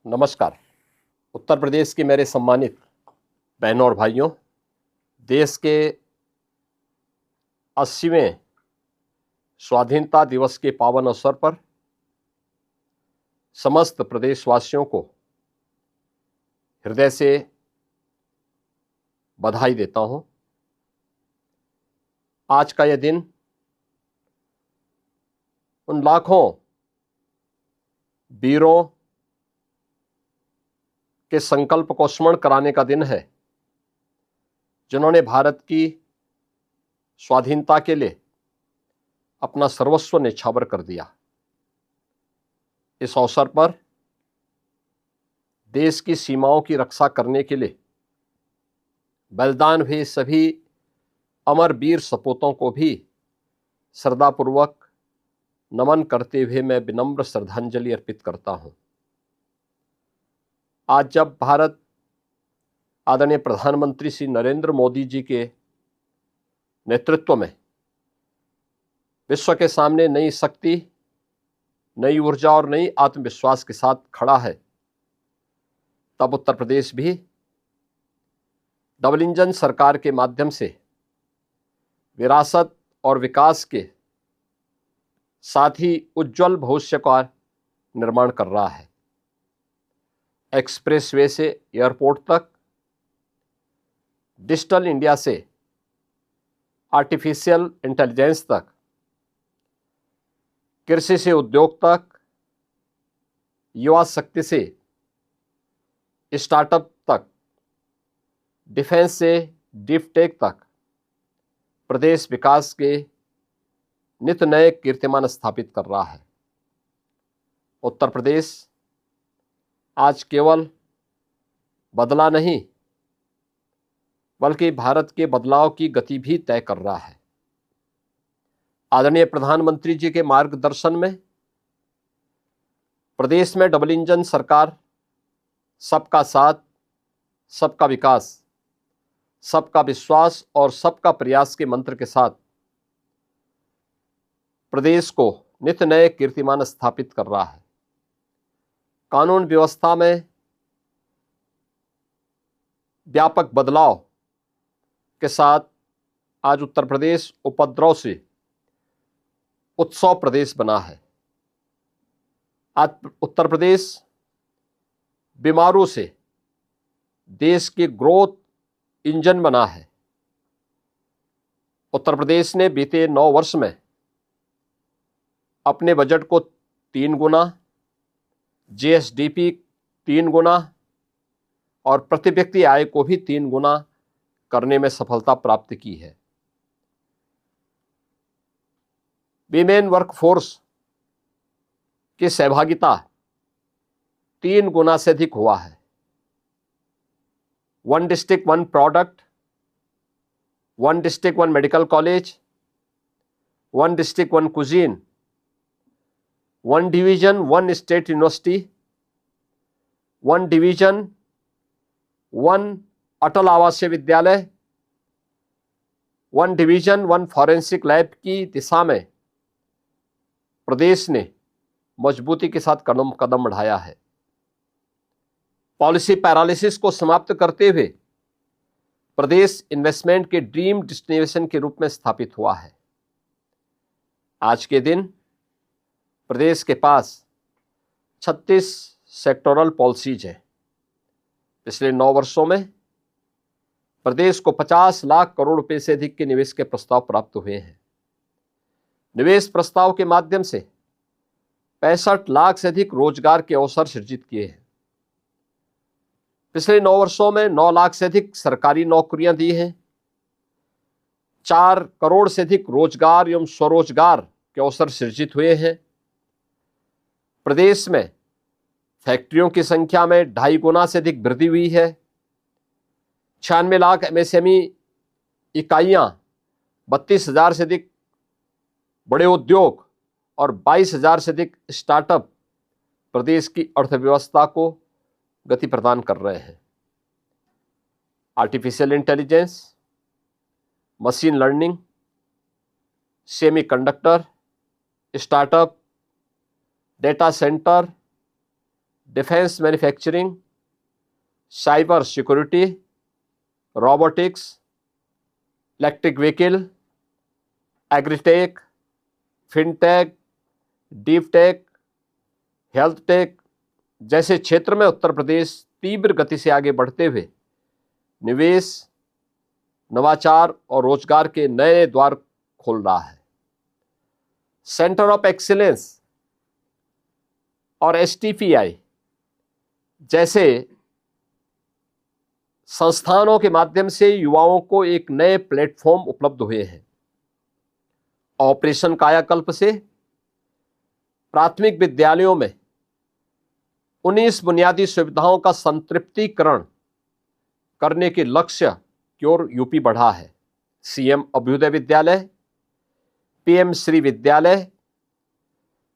नमस्कार। उत्तर प्रदेश के मेरे सम्मानित बहनों और भाइयों, देश के 80वें स्वाधीनता दिवस के पावन अवसर पर समस्त प्रदेशवासियों को हृदय से बधाई देता हूं। आज का यह दिन उन लाखों वीरों के संकल्प को स्मरण कराने का दिन है जिन्होंने भारत की स्वाधीनता के लिए अपना सर्वस्व न्यौछावर कर दिया। इस अवसर पर देश की सीमाओं की रक्षा करने के लिए बलिदान हुए सभी अमर वीर सपूतों को भी श्रद्धापूर्वक नमन करते हुए मैं विनम्र श्रद्धांजलि अर्पित करता हूं। आज जब भारत आदरणीय प्रधानमंत्री श्री नरेंद्र मोदी जी के नेतृत्व में विश्व के सामने नई शक्ति, नई ऊर्जा और नई आत्मविश्वास के साथ खड़ा है, तब उत्तर प्रदेश भी डबल इंजन सरकार के माध्यम से विरासत और विकास के साथ ही उज्जवल भविष्य का निर्माण कर रहा है। एक्सप्रेसवे से एयरपोर्ट तक, डिजिटल इंडिया से आर्टिफिशियल इंटेलिजेंस तक, कृषि से उद्योग तक, युवा शक्ति से स्टार्टअप तक, डिफेंस से डीप टेक तक प्रदेश विकास के नित नए कीर्तिमान स्थापित कर रहा है। उत्तर प्रदेश आज केवल बदला नहीं बल्कि भारत के बदलाव की गति भी तय कर रहा है। आदरणीय प्रधानमंत्री जी के मार्गदर्शन में प्रदेश में डबल इंजन सरकार सबका साथ, सबका विकास, सबका विश्वास और सबका प्रयास के मंत्र के साथ प्रदेश को नित नए कीर्तिमान स्थापित कर रहा है। कानून व्यवस्था में व्यापक बदलाव के साथ आज उत्तर प्रदेश उपद्रव से उत्सव प्रदेश बना है। आज उत्तर प्रदेश बीमारों से देश की ग्रोथ इंजन बना है। उत्तर प्रदेश ने बीते 9 वर्ष में अपने बजट को 3 गुना, जीएसडीपी 3 गुना और प्रति व्यक्ति आय को भी 3 गुना करने में सफलता प्राप्त की है। विमेन वर्कफोर्स की सहभागिता 3 गुना से अधिक हुआ है। 1 district 1 product, 1 district 1 medical college, 1 district 1 cuisine, 1 division 1 state university, 1 division 1 अटल आवासीय विद्यालय, 1 डिवीजन 1 फॉरेंसिक लैब की दिशा में प्रदेश ने मजबूती के साथ कदम बढ़ाया है। पॉलिसी पैरालिसिस को समाप्त करते हुए प्रदेश इन्वेस्टमेंट के ड्रीम डेस्टिनेशन के रूप में स्थापित हुआ है। आज के दिन प्रदेश के पास 36 सेक्टोरल पॉलिसीज हैं। पिछले 9 वर्षों में प्रदेश को 50 लाख करोड़ रुपए से अधिक के निवेश के प्रस्ताव प्राप्त हुए हैं। निवेश प्रस्ताव के माध्यम से 65 लाख से अधिक रोजगार के अवसर सृजित किए हैं। पिछले 9 वर्षों में 9 लाख से अधिक सरकारी नौकरियां दी हैं। 4 करोड़ से अधिक रोजगार एवं स्वरोजगार के अवसर सृजित हुए हैं। प्रदेश में फैक्ट्रियों की संख्या में 2.5 गुना से अधिक वृद्धि हुई है। 96 लाख एमएसएमई इकाइयां, 32,000 से अधिक बड़े उद्योग और 22,000 से अधिक स्टार्टअप प्रदेश की अर्थव्यवस्था को गति प्रदान कर रहे हैं। Artificial intelligence, machine learning, semiconductor, startup, data centre, defence manufacturing, cyber security, robotics, electric vehicle, agritech, fintech, deep tech, health take जैसे क्षेत्र में उत्तर प्रदेश तीव्र गति से आगे बढ़ते हुए निवेश, नवाचार और रोजगार के नए द्वार खोल रहा है। सेंटर ऑफ एक्सीलेंस और एसटीपीआई जैसे संस्थानों के माध्यम से युवाओं को एक नए प्लेटफॉर्म उपलब्ध हुए हैं। ऑपरेशन कायाकल्प से प्राथमिक विद्यालयों में 19 बुनियादी सुविधाओं का संतृप्तिकरण करने के लक्ष्य की ओर यूपी बढ़ा है। सीएम अभ्युदय विद्यालय, पीएम श्री विद्यालय,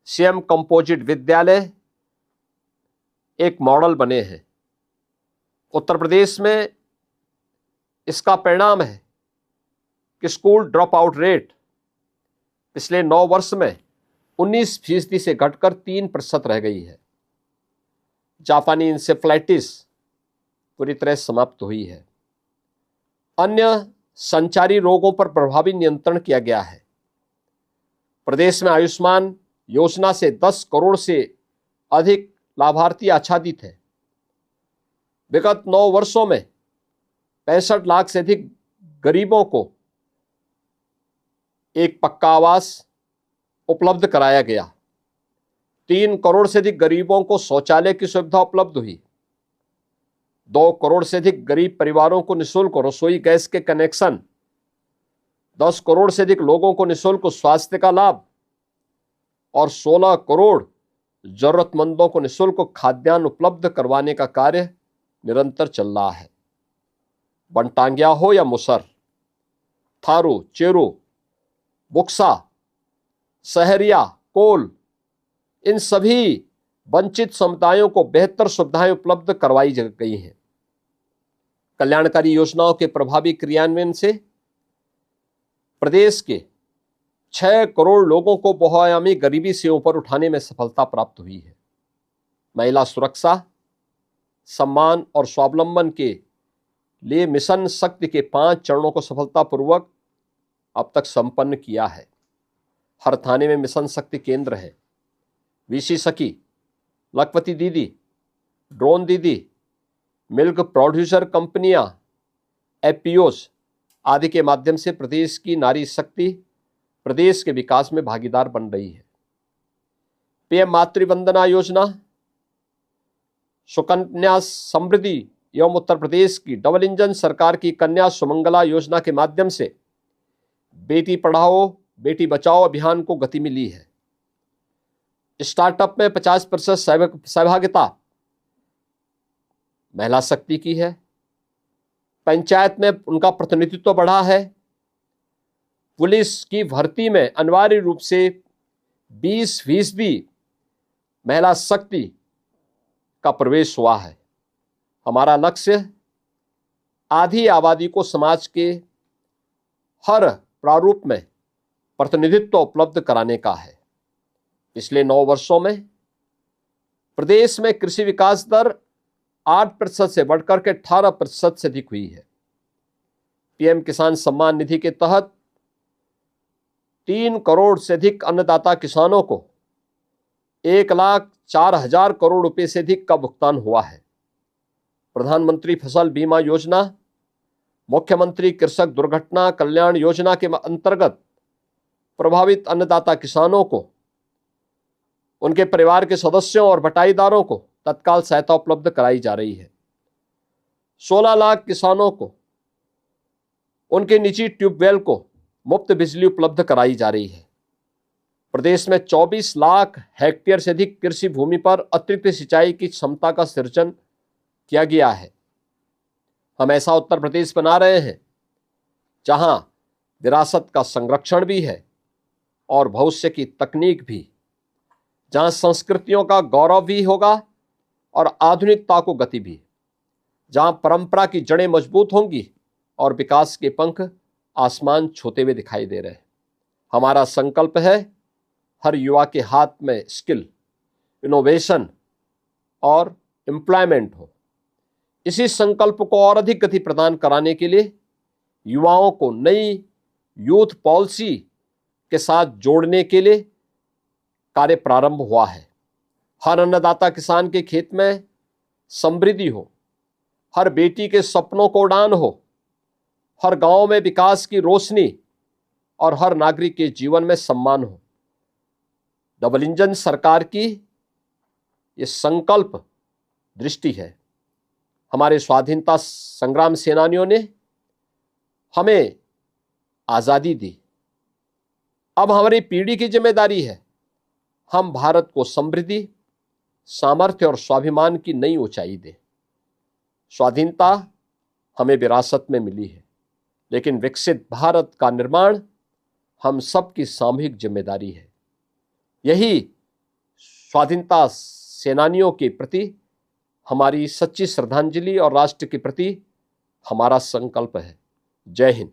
सीएम कंपोजिट विद्यालय एक मॉडल बने हैं। उत्तर प्रदेश में इसका परिणाम है कि स्कूल ड्रॉप आउट रेट पिछले 9 वर्ष में 19% से घटकर 3% रह गई है। जापानी इंसेफ्लाइटिस पूरी तरह समाप्त हुई है। अन्य संचारी रोगों पर प्रभावी नियंत्रण किया गया है। प्रदेश में आयुष्मान योजना से 10 करोड़ से अधिक लाभार्थी आच्छादित हैं। विगत 9 वर्षों में 65 लाख से अधिक गरीबों को एक पक्का आवास उपलब्ध कराया गया। 3 करोड़ से अधिक गरीबों को शौचालय की सुविधा उपलब्ध हुई। 2 करोड़ से अधिक गरीब परिवारों को निःशुल्क रसोई गैस के कनेक्शन, 10 करोड़ से अधिक लोगों को निःशुल्क स्वास्थ्य का लाभ और 16 करोड़ जरूरतमंदों को निःशुल्क खाद्यान्न उपलब्ध करवाने का कार्य निरंतर चल रहा है। बनटांगिया हो या मुसर, थारू, चेरू, बुक्सा, सहरिया, कोल, इन सभी वंचित समुदायों को बेहतर सुविधाएं उपलब्ध करवाई गई हैं। कल्याणकारी योजनाओं के प्रभावी क्रियान्वयन से प्रदेश के 6 करोड़ लोगों को बहुआयामी गरीबी से ऊपर उठाने में सफलता प्राप्त हुई है। महिला सुरक्षा, सम्मान और स्वावलंबन के लिए मिशन शक्ति के 5 चरणों को सफलतापूर्वक अब तक संपन्न किया है। हर थाने में मिशन शक्ति केंद्र है। वीसी सखी, लखपति दीदी, ड्रोन दीदी, मिल्क प्रोड्यूसर कंपनियां, एफपीओस आदि के माध्यम से प्रदेश की नारी शक्ति प्रदेश के विकास में भागीदार बन रही है। पीएम मातृवंदना योजना, सुकन्या समृद्धि एवं उत्तर प्रदेश की डबल इंजन सरकार की कन्या सुमंगला योजना के माध्यम से बेटी पढ़ाओ बेटी बचाओ अभियान को गति मिली है। स्टार्टअप में 50% सहभागिता महिला शक्ति की है। पंचायत में उनका प्रतिनिधित्व बढ़ा है। पुलिस की भर्ती में अनिवार्य रूप से 20% महिला शक्ति का प्रवेश हुआ है। हमारा लक्ष्य आधी आबादी को समाज के हर प्रारूप में प्रतिनिधित्व उपलब्ध कराने का है। पिछले 9 वर्षों में प्रदेश में कृषि विकास दर 8% से बढ़कर के 18% से अधिक हुई है। पीएम किसान सम्मान निधि के तहत 3 करोड़ से अधिक अन्नदाता किसानों को 1,04,000 करोड़ रुपए से अधिक का भुगतान हुआ है। प्रधानमंत्री फसल बीमा योजना, मुख्यमंत्री कृषक दुर्घटना कल्याण योजना के अंतर्गत प्रभावित अन्नदाता किसानों को, उनके परिवार के सदस्यों और बटाईदारों को तत्काल सहायता उपलब्ध कराई जा रही है। 16 लाख किसानों को उनके निजी ट्यूबवेल को मुफ्त बिजली उपलब्ध कराई जा रही है। प्रदेश में 24 लाख हेक्टेयर से अधिक कृषि भूमि पर अतिरिक्त सिंचाई की क्षमता का सृजन किया गया है। हम ऐसा उत्तर प्रदेश बना रहे हैं जहां विरासत का संरक्षण भी है और भविष्य की तकनीक भी, जहां संस्कृतियों का गौरव भी होगा और आधुनिकता को गति भी, जहां परंपरा की जड़ें मजबूत होंगी और विकास के पंख आसमान छूते हुए दिखाई दे रहे हैं। हमारा संकल्प है हर युवा के हाथ में स्किल, इनोवेशन और एम्प्लॉयमेंट हो। इसी संकल्प को और अधिक गति प्रदान कराने के लिए युवाओं को नई यूथ पॉलिसी के साथ जोड़ने के लिए कार्य प्रारंभ हुआ है। हर अन्नदाता किसान के खेत में समृद्धि हो, हर बेटी के सपनों को उड़ान हो, हर गांव में विकास की रोशनी और हर नागरिक के जीवन में सम्मान हो। डबल इंजन सरकार की ये संकल्प दृष्टि है। हमारे स्वाधीनता संग्राम सेनानियों ने हमें आजादी दी। अब हमारी पीढ़ी की जिम्मेदारी है हम भारत को समृद्धि, सामर्थ्य और स्वाभिमान की नई ऊंचाई दें। स्वाधीनता हमें विरासत में मिली है, लेकिन विकसित भारत का निर्माण हम सबकी सामूहिक जिम्मेदारी है। यही स्वाधीनता सेनानियों के प्रति हमारी सच्ची श्रद्धांजलि और राष्ट्र के प्रति हमारा संकल्प है। जय हिंद।